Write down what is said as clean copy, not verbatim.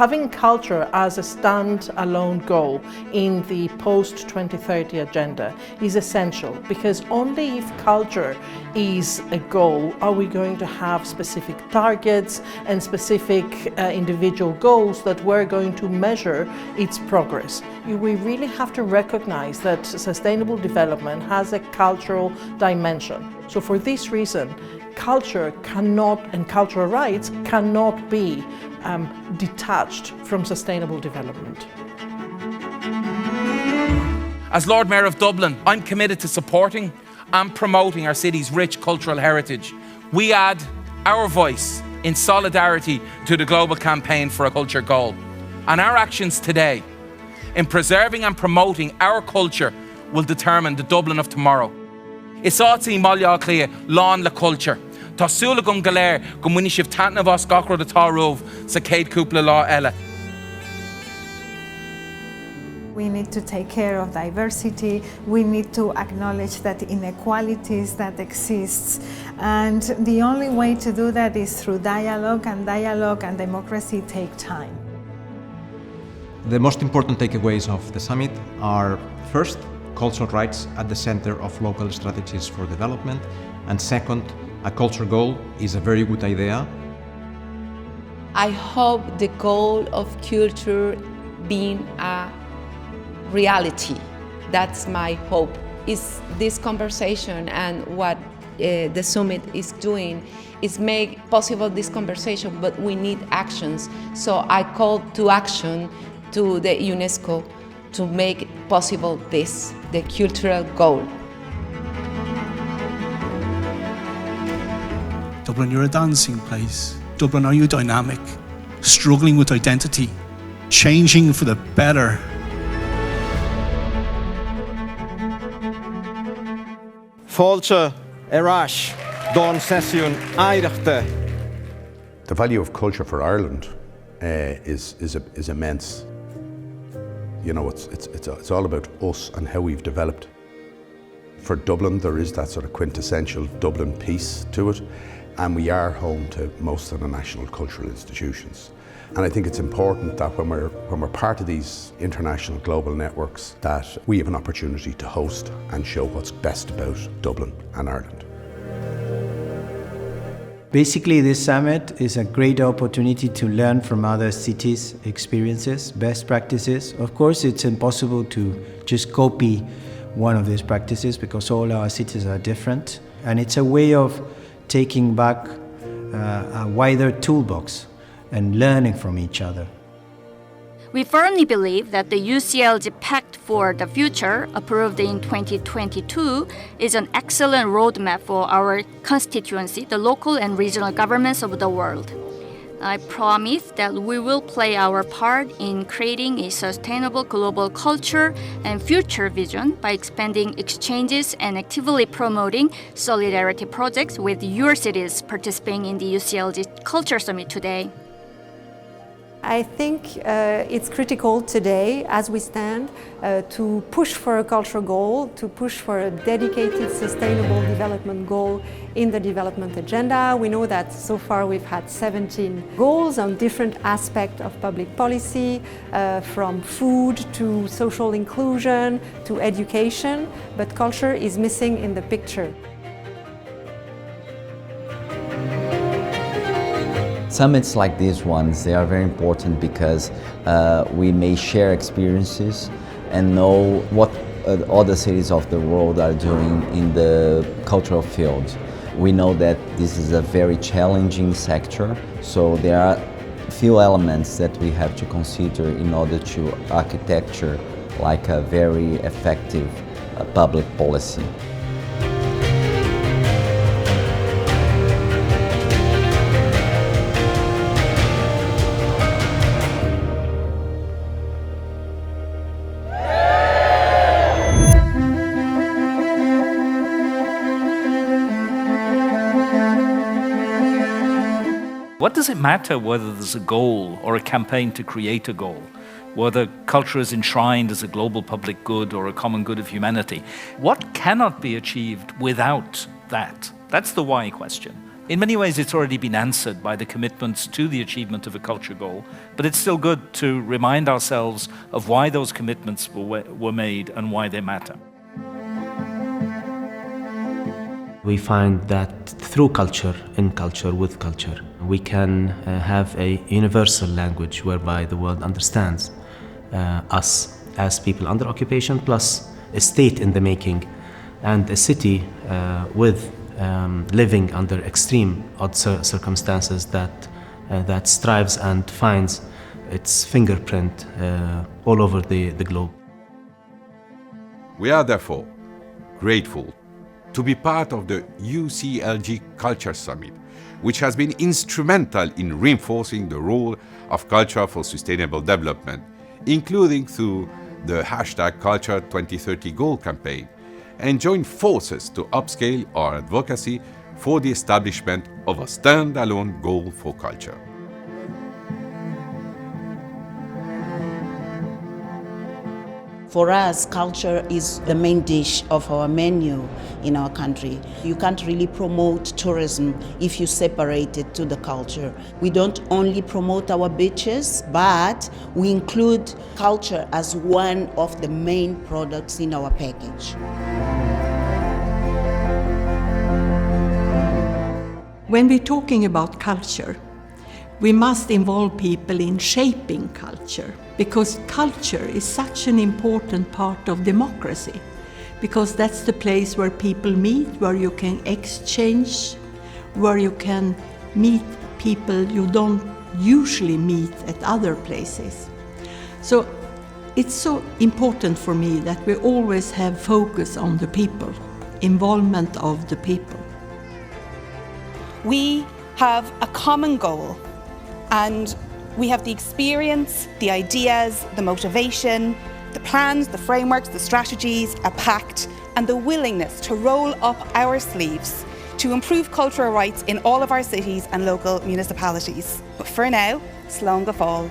having culture as a stand-alone goal in the post-2030 agenda is essential, because only if culture is a goal are we going to have specific targets and specific individual goals that we're going to measure its progress. We really have to recognize that sustainable development has a cultural dimension. So for this reason, culture cannot, and cultural rights cannot be detached from sustainable development. As Lord Mayor of Dublin, I'm committed to supporting and promoting our city's rich cultural heritage. We add our voice in solidarity to the global campaign for a culture goal. And our actions today in preserving and promoting our culture will determine the Dublin of tomorrow. Is átaí mála clia lán le culture. Tá súla gom galéir go muine sibh tanna bhas gachrod atá romh sa céad cúpla lá eile. We need to take care of diversity. We need to acknowledge that inequalities that exists. And the only way to do that is through dialogue and democracy take time. The most important takeaways of the summit are, first, cultural rights at the center of local strategies for development, and second, a culture goal is a very good idea. I hope the goal of culture being a reality. That's my hope. Is this conversation and what the summit is doing is make possible this conversation, but we need actions. So I call to action to the UNESCO to make possible this, the cultural goal. Dublin, you're a dancing place. Dublin, are you dynamic, struggling with identity, changing for the better? Fáilte Arash, don sesiún áireachta. The value of culture for Ireland is immense. You know, it's all about us and how we've developed. For Dublin, there is that sort of quintessential Dublin piece to it, and we are home to most of the national cultural institutions. And I think it's important that when we're part of these international global networks, that we have an opportunity to host and show what's best about Dublin and Ireland. Basically, this summit is a great opportunity to learn from other cities' experiences, best practices. Of course, it's impossible to just copy one of these practices because all our cities are different. And it's a way of taking back a wider toolbox and learning from each other. We firmly believe that the UCLG Pact for the Future, approved in 2022, is an excellent roadmap for our constituency, the local and regional governments of the world. I promise that we will play our part in creating a sustainable global culture and future vision by expanding exchanges and actively promoting solidarity projects with your cities participating in the UCLG Culture Summit today. I think it's critical today, as we stand, to push for a cultural goal, to push for a dedicated sustainable development goal in the development agenda. We know that so far we've had 17 goals on different aspects of public policy, from food to social inclusion to education, but culture is missing in the picture. Summits like these ones, they are very important because we may share experiences and know what other cities of the world are doing in the cultural field. We know that this is a very challenging sector, so there are few elements that we have to consider in order to architecture like a very effective public policy. What does it matter whether there's a goal or a campaign to create a goal? Whether culture is enshrined as a global public good or a common good of humanity? What cannot be achieved without that? That's the why question. In many ways, it's already been answered by the commitments to the achievement of a culture goal, but it's still good to remind ourselves of why those commitments were made and why they matter. We find that through culture, in culture, with culture, we can have a universal language whereby the world understands us as people under occupation, plus a state in the making, and a city with living under extreme odd circumstances that strives and finds its fingerprint all over the globe. We are therefore grateful to be part of the UCLG Culture Summit, which has been instrumental in reinforcing the role of culture for sustainable development, including through the #Culture2030 Goal campaign, and join forces to upscale our advocacy for the establishment of a standalone goal for culture. For us, culture is the main dish of our menu in our country. You can't really promote tourism if you separate it to the culture. We don't only promote our beaches, but we include culture as one of the main products in our package. When we're talking about culture, we must involve people in shaping culture, because culture is such an important part of democracy, because that's the place where people meet, where you can exchange, where you can meet people you don't usually meet at other places. So it's so important for me that we always have focus on the people, involvement of the people. We have a common goal, and we have the experience, the ideas, the motivation, the plans, the frameworks, the strategies, a pact, and the willingness to roll up our sleeves to improve cultural rights in all of our cities and local municipalities. But for now, slán go fóill.